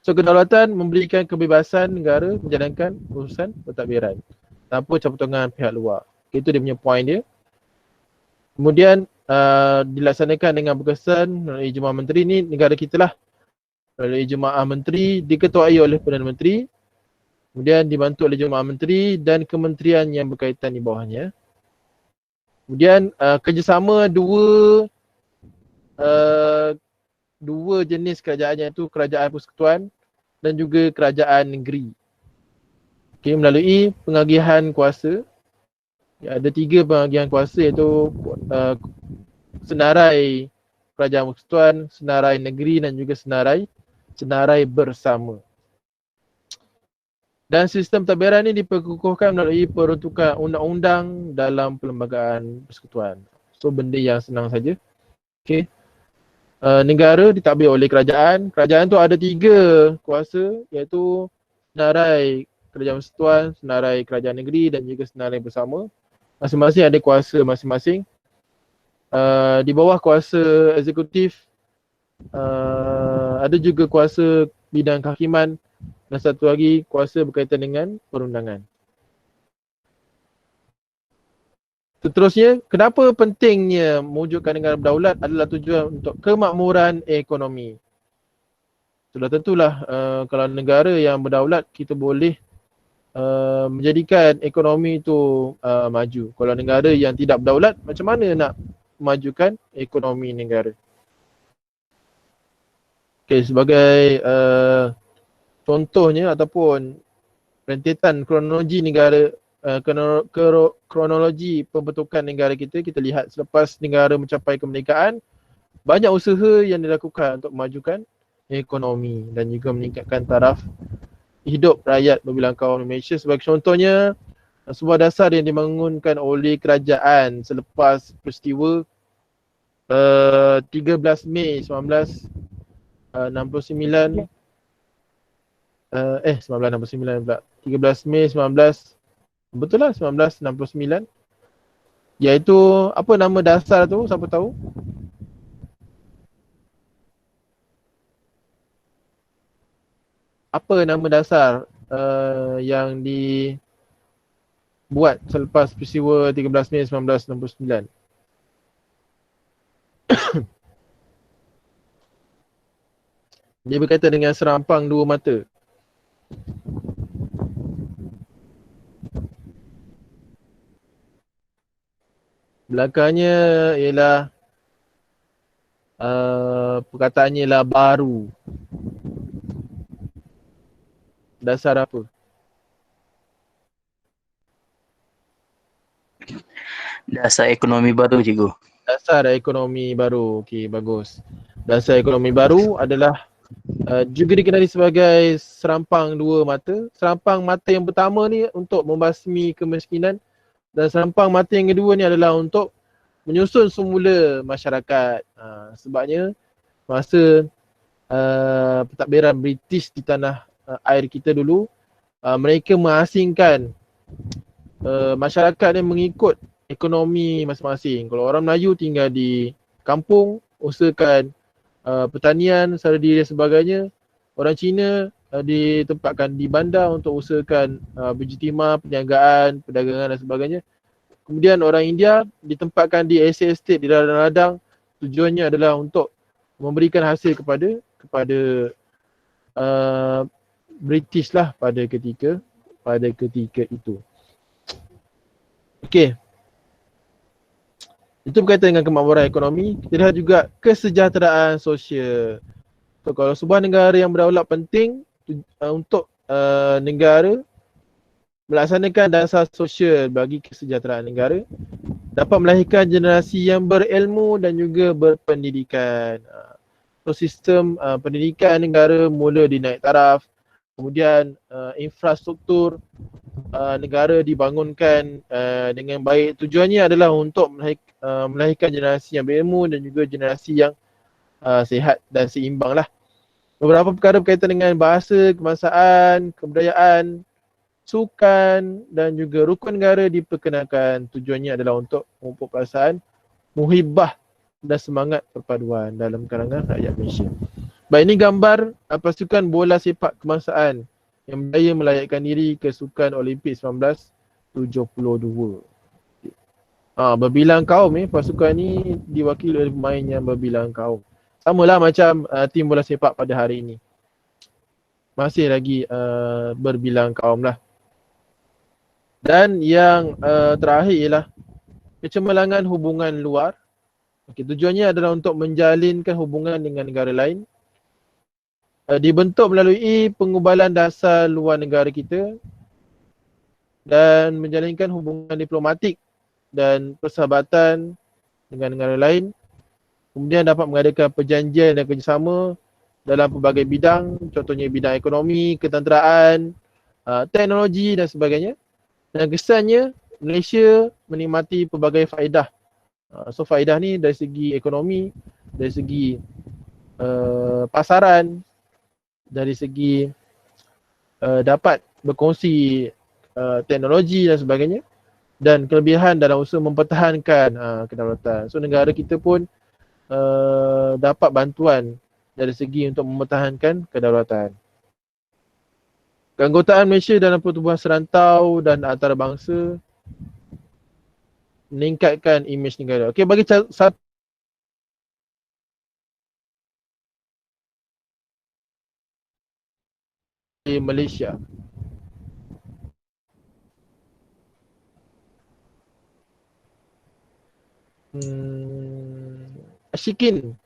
So kedaulatan memberikan kebebasan negara menjalankan urusan pentadbiran tanpa campur tangan pihak luar. Itu dia punya point dia. Kemudian dilaksanakan dengan berkesan melalui Jemaah Menteri ni, negara kita lah melalui Jemaah Menteri, diketuai oleh Perdana Menteri, kemudian dibantu oleh Jemaah Menteri dan kementerian yang berkaitan di bawahnya. Kemudian kerjasama dua jenis kerajaan, iaitu kerajaan persekutuan dan juga kerajaan negeri. Okay, melalui pengagihan kuasa. Ada 3 pengagihan kuasa, iaitu senarai kerajaan persekutuan, senarai negeri dan juga senarai bersama. Dan sistem pentadbiran ini diperkukuhkan melalui peruntukan undang-undang dalam perlembagaan persekutuan. So benda yang senang saja. Okay. Negara ditadbir oleh kerajaan. Kerajaan tu ada 3 kuasa, iaitu senarai kerajaan persekutuan, senarai kerajaan negeri dan juga senarai bersama. Masing-masing ada kuasa masing-masing. Di bawah kuasa eksekutif ada juga kuasa bidang kehakiman dan satu lagi kuasa berkaitan dengan perundangan. Seterusnya, kenapa pentingnya mewujudkan negara berdaulat adalah tujuan untuk kemakmuran ekonomi. Sudah tentulah kalau negara yang berdaulat, kita boleh menjadikan ekonomi itu maju. Kalau negara yang tidak berdaulat, macam mana nak memajukan ekonomi negara? Okay, sebagai contohnya ataupun rentetan kronologi negara, kronologi pembentukan negara kita lihat selepas negara mencapai kemerdekaan, banyak usaha yang dilakukan untuk memajukan ekonomi dan juga meningkatkan taraf hidup rakyat berbilang kaum Malaysia. Sebagai contohnya, sebuah dasar yang dibangunkan oleh kerajaan selepas peristiwa 13 Mei 1969 1969 pula. 13 Mei 1969, iaitu apa nama dasar tu, siapa tahu? Apa nama dasar yang dibuat selepas peristiwa 13 Mei 1969? Dia berkaitan dengan serampang dua mata. Belakangnya ialah perkataannya ialah baru. Dasar apa? Dasar ekonomi baru, cikgu. Dasar ekonomi baru. Okey, bagus. Dasar ekonomi baru adalah juga dikenali sebagai serampang dua mata. Serampang mata yang pertama ni untuk membasmi kemiskinan dan serampang mata yang kedua ni adalah untuk menyusun semula masyarakat. Sebabnya masa pentadbiran British di tanah air kita dulu, mereka mengasingkan masyarakat ni mengikut ekonomi masing-masing. Kalau orang Melayu tinggal di kampung, usahakan pertanian, sara diri dan sebagainya. Orang Cina ditempatkan di bandar untuk usahakan berjitima, perniagaan, perdagangan dan sebagainya. Kemudian orang India ditempatkan di estate di ladang-ladang. Tujuannya adalah untuk memberikan hasil kepada British lah pada ketika itu. Okey. Itu berkaitan dengan kemakmuran ekonomi. Kita lihat juga kesejahteraan sosial. So, kalau sebuah negara yang berdaulat penting untuk negara melaksanakan dasar sosial bagi kesejahteraan negara, dapat melahirkan generasi yang berilmu dan juga berpendidikan. So, sistem pendidikan negara mula dinaik taraf. Kemudian infrastruktur negara dibangunkan dengan baik. Tujuannya adalah untuk melahirkan generasi yang berilmu dan juga generasi yang sihat dan seimbang lah. Beberapa perkara berkaitan dengan bahasa, kebangsaan, kebudayaan, sukan dan juga rukun negara diperkenalkan. Tujuannya adalah untuk memupuk perasaan muhibah dan semangat perpaduan dalam kalangan rakyat Malaysia. Baik, ini gambar pasukan bola sepak kebangsaan yang berjaya melayakkan diri ke Sukan Olimpik 1972. Berbilang kaum pasukan ni diwakili oleh pemain yang berbilang kaum. Sama lah macam tim bola sepak pada hari ini. masih lagi berbilang kaum lah. Dan yang terakhir ialah kecemerlangan hubungan luar. Tujuannya adalah untuk menjalinkan hubungan dengan negara lain. Dibentuk melalui pengubalan dasar luar negara kita dan menjalinkan hubungan diplomatik dan persahabatan dengan negara lain. Kemudian dapat mengadakan perjanjian dan kerjasama dalam pelbagai bidang, contohnya bidang ekonomi, ketenteraan, teknologi dan sebagainya. Dan kesannya Malaysia menikmati pelbagai faedah. So faedah ni dari segi ekonomi, dari segi pasaran, dari segi dapat berkongsi teknologi dan sebagainya, dan kelebihan dalam usaha mempertahankan kedaulatan. So negara kita pun dapat bantuan dari segi untuk mempertahankan kedaulatan. Keanggotaan Malaysia dalam pertubuhan serantau dan antarabangsa meningkatkan imej negara. Okey, bagi satu di Malaysia. Ashikin.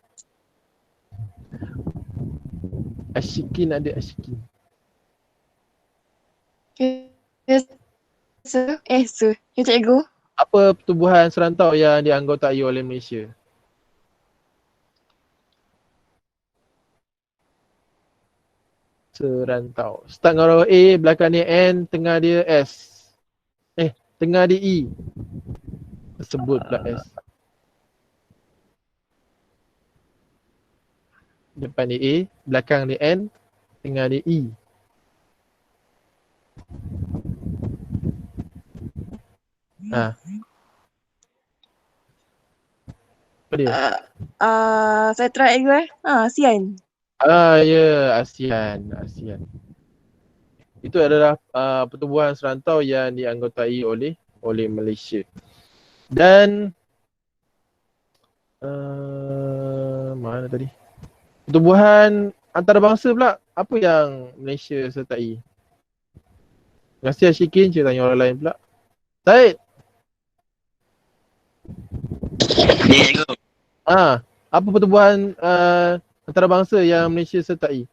Ashikin ada Ashikin. Ya cikgu. Apa pertubuhan serantau yang dianggotai oleh Malaysia? Serantau. Start dengan huruf A, belakang dia N, tengah dia S. Tengah dia E. Sebut pula S. Depan dia A, belakang dia N, tengah dia E. Apa dia? Saya try cikgu ASEAN. Ya, ASEAN. Itu adalah pertubuhan serantau yang dianggotai oleh Malaysia. Dan mana tadi? Pertubuhan antarabangsa pula, apa yang Malaysia sertai? Terima kasih Ashikin, saya tanya orang lain pula. Said. Ya, cikgu. Apa pertubuhan antarabangsa yang Malaysia sertai?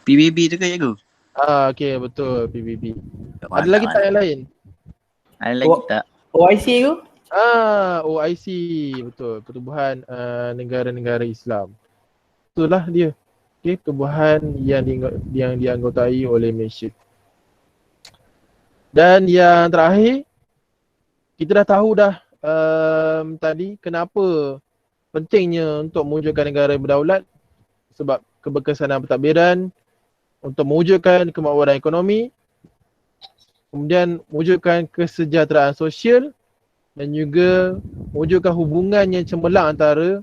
PBB tu ke cikgu? Okey, betul, PBB. Ada Mana, lagi tak mana? yang lain? Ada lagi tak? OIC tu? OIC, betul. Pertubuhan negara-negara Islam. Itulah dia. Okey, pertubuhan yang dianggotai oleh Malaysia. Dan yang terakhir, kita dah tahu tadi kenapa pentingnya untuk mewujudkan negara berdaulat, sebab keberkesanan pentadbiran, untuk mewujudkan kemakmuran ekonomi, kemudian mewujudkan kesejahteraan sosial dan juga mewujudkan hubungan yang cemerlang antara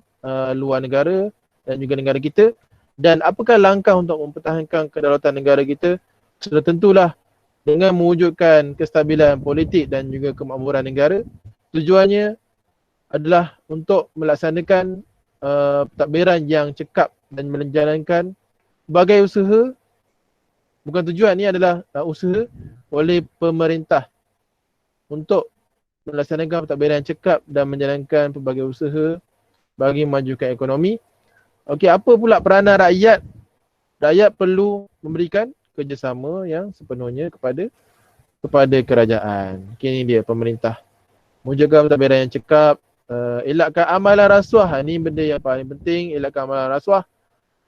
luar negara dan juga negara kita. Dan apakah langkah untuk mempertahankan kedaulatan negara kita? Sudah tentulah dengan mewujudkan kestabilan politik dan juga kemakmuran negara. Tujuannya adalah untuk melaksanakan pentadbiran yang cekap dan menjalankan berbagai usaha. Bukan tujuan, ni adalah usaha oleh pemerintah untuk melaksanakan pentadbiran yang cekap dan menjalankan pelbagai usaha bagi memajukan ekonomi. Okey, apa pula peranan rakyat? Rakyat perlu memberikan kerjasama yang sepenuhnya kepada kerajaan. Okey, ni dia pemerintah. Mewujudkan pentadbiran yang cekap, elakkan amalan rasuah. Ini benda yang paling penting, elakkan amalan rasuah.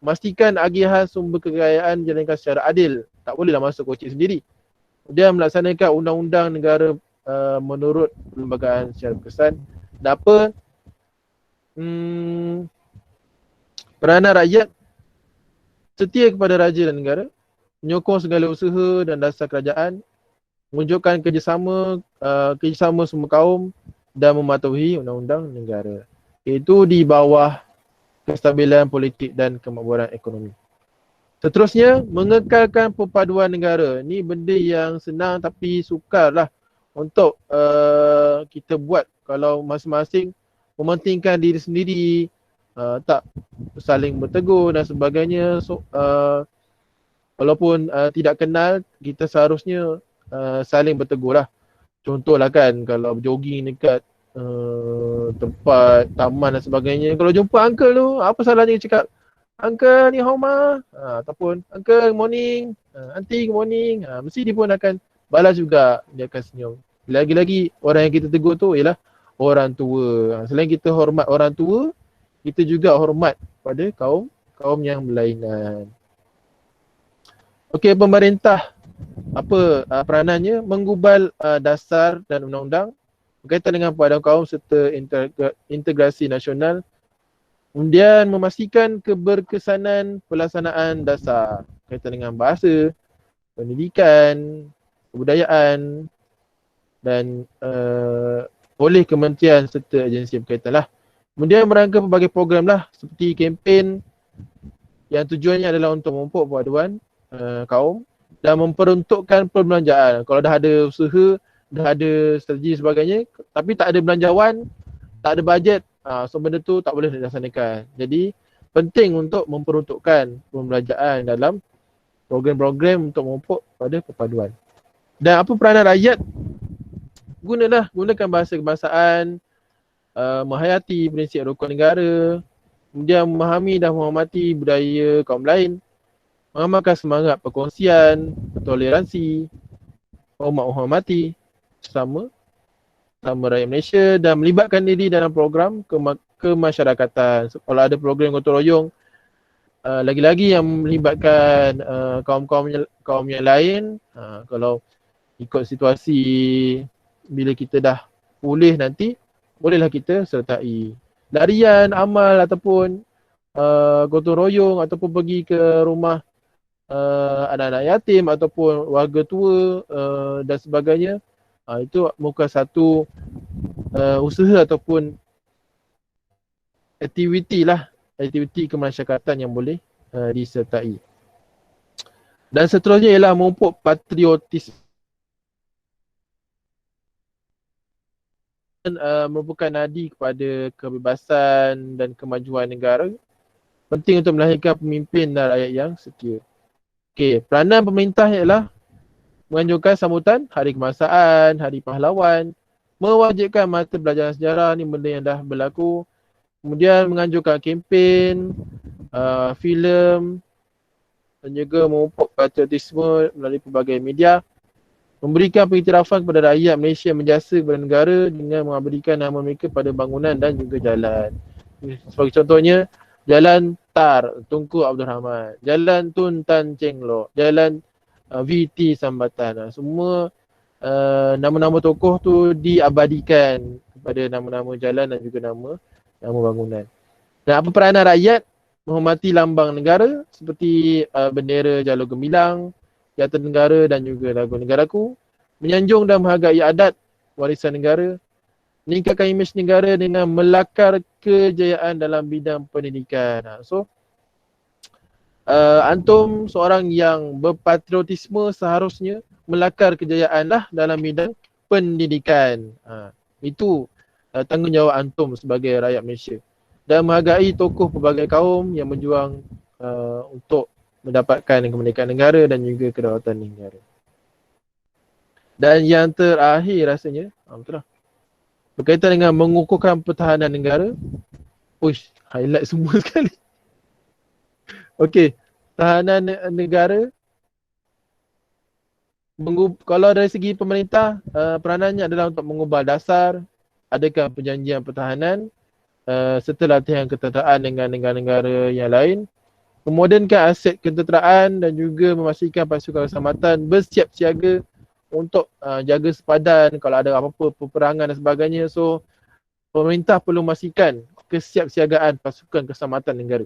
Memastikan agihan sumber kekayaan dijalankan secara adil. Tak bolehlah masuk kocik sendiri. Kemudian melaksanakan undang-undang negara menurut perlembagaan secara berkesan. Dan apa? Peranan rakyat setia kepada raja dan negara, menyokong segala usaha dan dasar kerajaan, menunjukkan kerjasama semua kaum dan mematuhi undang-undang negara. Itu di bawah kestabilan politik dan kemakmuran ekonomi. Seterusnya, mengekalkan perpaduan negara. Ni benda yang senang tapi sukarlah untuk kita buat kalau masing-masing mementingkan diri sendiri, tak saling bertegur dan sebagainya. So, walaupun tidak kenal, kita seharusnya saling bertegur lah. Contohlah kan, kalau jogging dekat tempat taman dan sebagainya, kalau jumpa uncle tu, apa salahnya cakap, uncle ni hao ma, ataupun uncle morning, auntie good morning, mesti dia pun akan balas juga, dia akan senyum. Lagi-lagi orang yang kita tegur tu ialah orang tua. Selain kita hormat orang tua, kita juga hormat pada kaum yang berlainan. Okey, pemerintah apa peranannya? Menggubal dasar dan undang-undang berkaitan dengan padan kaum serta integrasi nasional, kemudian memastikan keberkesanan pelaksanaan dasar berkaitan dengan bahasa, pendidikan, kebudayaan dan oleh kementerian serta agensi berkaitan lah. Kemudian merangka pelbagai program lah seperti kempen yang tujuannya adalah untuk memupuk perpaduan kaum dan memperuntukkan perbelanjaan. Kalau dah ada usaha, dah ada strategi sebagainya, tapi tak ada belanjawan, tak ada bajet, so benda tu tak boleh dilaksanakan. Jadi penting untuk memperuntukkan perbelanjaan dalam program-program untuk memupuk pada perpaduan. Dan apa peranan rakyat? Gunakan bahasa kebangsaan, menghayati prinsip rukun negara, kemudian memahami dan menghormati budaya kaum lain, mengamalkan semangat perkongsian, toleransi, menghormati sama rakyat Malaysia dan melibatkan diri dalam program kemasyarakatan. So, kalau ada program gotong royong, lagi-lagi yang melibatkan kaum yang lain, kalau ikut situasi bila kita dah pulih nanti, bolehlah kita sertai larian, amal ataupun gotong royong ataupun pergi ke rumah anak-anak yatim ataupun warga tua dan sebagainya. Itu bukan satu usaha ataupun aktiviti kemasyarakatan yang boleh disertai. Dan seterusnya ialah memupuk patriotisme. Merupakan nadi kepada kebebasan dan kemajuan negara. Penting untuk melahirkan pemimpin dan rakyat yang setia. Okey, peranan pemerintah ialah menganjurkan sambutan Hari Kebangsaan, Hari Pahlawan, mewajibkan mata pelajaran sejarah, ni benda yang dah berlaku. Kemudian menganjurkan kempen, filem dan juga memupuk patriotisme melalui pelbagai media. Memberikan pengiktirafan kepada rakyat Malaysia menjasa kepada negara dengan memberikan nama mereka pada bangunan dan juga jalan. Sebagai contohnya, Jalan Tar Tunku Abdul Rahman, Jalan Tun Tan Cheng Lock, Jalan VT Sambatan. Semua nama-nama tokoh tu diabadikan kepada nama-nama jalan dan juga nama bangunan. Dan apa peranan rakyat? Menghormati lambang negara seperti bendera Jalur Gemilang, Jata Negara dan juga Lagu Negaraku. Menyanjung dan menghargai adat warisan negara. Meningkatkan imej negara dengan melakar kejayaan dalam bidang pendidikan. So, antum seorang yang berpatriotisme seharusnya melakar kejayaan lah dalam bidang pendidikan. Itu tanggungjawab antum sebagai rakyat Malaysia. Dan menghargai tokoh pelbagai kaum yang berjuang untuk mendapatkan kemerdekaan negara dan juga kedaulatan negara. Dan yang terakhir rasanya, betul lah, berkaitan dengan mengukuhkan pertahanan negara. Uish, highlight semua sekali. Okey, pertahanan negara. Kalau dari segi pemerintah, peranannya adalah untuk mengubah dasar, adakan perjanjian pertahanan, serta latihan ketenteraan dengan negara-negara yang lain, memodernkan aset ketenteraan dan juga memastikan pasukan keselamatan bersiap siaga untuk jaga sepadan kalau ada apa-apa peperangan dan sebagainya. So, pemerintah perlu memastikan kesiapsiagaan pasukan keselamatan negara.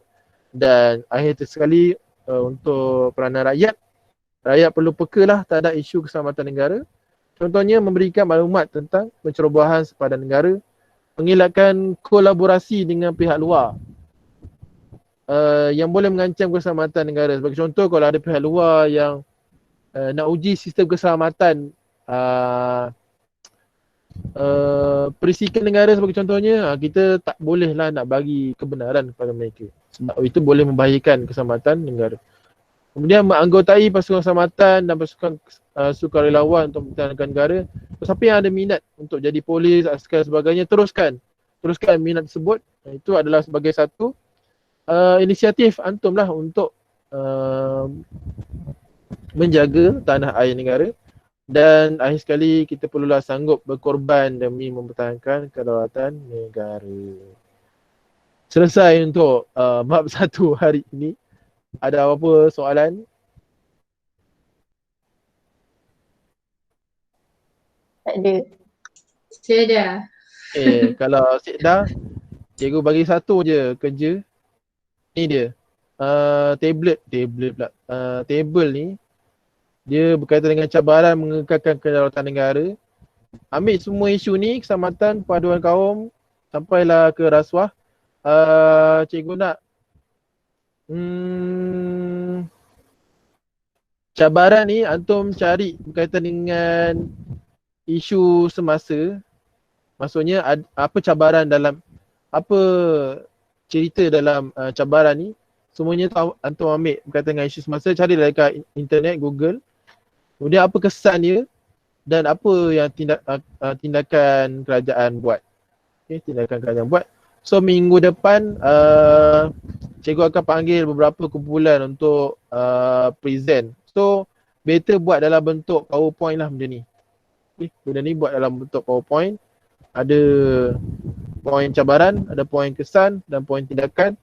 Dan akhir sekali, untuk peranan rakyat, rakyat perlu peka lah terhadap isu keselamatan negara. Contohnya memberikan maklumat tentang pencerobohan sepadan negara, mengelakkan kolaborasi dengan pihak luar yang boleh mengancam keselamatan negara. Sebagai contoh, kalau ada pihak luar yang nak uji sistem keselamatan perisikan negara sebagai contohnya, kita tak bolehlah nak bagi kebenaran kepada mereka. Sebab itu boleh membahayakan keselamatan negara. Kemudian menganggotai pasukan keselamatan dan pasukan sukarelawan untuk mempertahankan negara. Siapa yang ada minat untuk jadi polis, askar sebagainya, teruskan minat tersebut. Itu adalah sebagai satu inisiatif antum lah untuk menjaga tanah air negara. Dan akhir sekali kita perlulah sanggup berkorban demi mempertahankan kedaulatan negara. Selesai untuk bab 1 hari ini. Ada apa-apa soalan? Tak ada. Saya dah. Kalau Cik dah, cikgu bagi satu je kerja. Ni dia. Tablet pula. Table ni dia berkaitan dengan cabaran mengekalkan kedaulatan negara. Ambil semua isu ni, keselamatan, paduan kaum sampailah ke rasuah. Cikgu nak cabaran ni antum cari berkaitan dengan isu semasa. Maksudnya apa cabaran dalam, apa cerita dalam cabaran ni. Semuanya tahu, antum ambil berkaitan dengan isu semasa, cari dekat internet, Google. Kemudian apa kesan dia dan apa yang tindakan kerajaan buat. Tindakan kerajaan buat. So minggu depan cikgu akan panggil beberapa kumpulan untuk present. So better buat dalam bentuk PowerPoint lah benda ni. Benda ni buat dalam bentuk PowerPoint. Ada poin cabaran, ada poin kesan dan poin tindakan.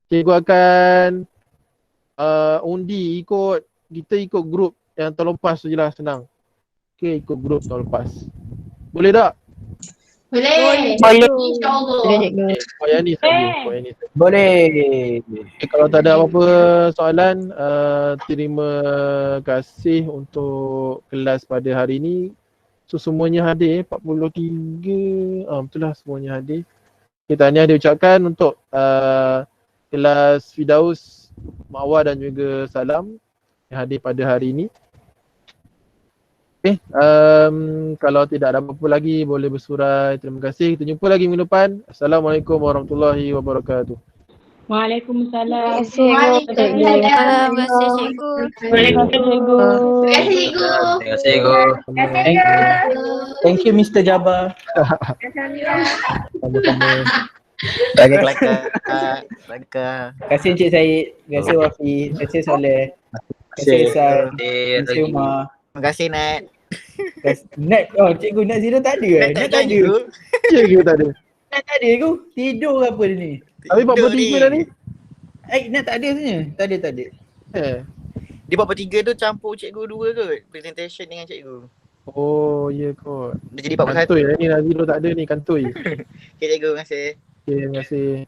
Cikgu akan undi kita ikut grup yang terlepas tu je lah, senang. Okay, ikut grup terlepas. Boleh tak? Boleh. Boleh. InsyaAllah. Boleh cikgu. Poin yang ni saja. Poin yang ni saja. Boleh. Okay, kalau tak ada apa-apa soalan, terima kasih untuk kelas pada hari ini. So semuanya hadir, 43. Betul lah, semuanya hadir. Okay, tahniah diucapkan untuk kelas Firdaus, Mawar dan juga Salam yang hadir pada hari ini. Okay, kalau tidak ada apa-apa lagi boleh bersurai. Terima kasih. Kita jumpa lagi minggu depan. Assalamualaikum warahmatullahi wabarakatuh. Waalaikumsalam. Waalaikumsalam. Terima kasih cikgu. Waalaikumsalam. Terima kasih cikgu. Terima kasih, cikgu. Thank you Mr. Jabbar. Sama-sama. Bagi kelakar. Kelakar. Terima kasih Encik Syed. Terima kasih Wafi. Terima kasih Soleh. Terima kasih Isai. Terima kasih Umar. Terima kasih, Nat. Nat, cikgu Nat Zira tak ada. Nat tak ada. Cikgu tak ada. Nat tak ada cikgu. Tidur ke apa dia ni? Habis 43 dah ni? Nat tak ada sebenarnya. Tak ada. Dia 43 tu campur cikgu dua kot. Presentation dengan cikgu. Oh, ya kot. Dia jadi 41. Kantoi lah ni, Naziro tak ada ni, kantoi. Okay, cikgu. Terima kasih. Okay, terima kasih.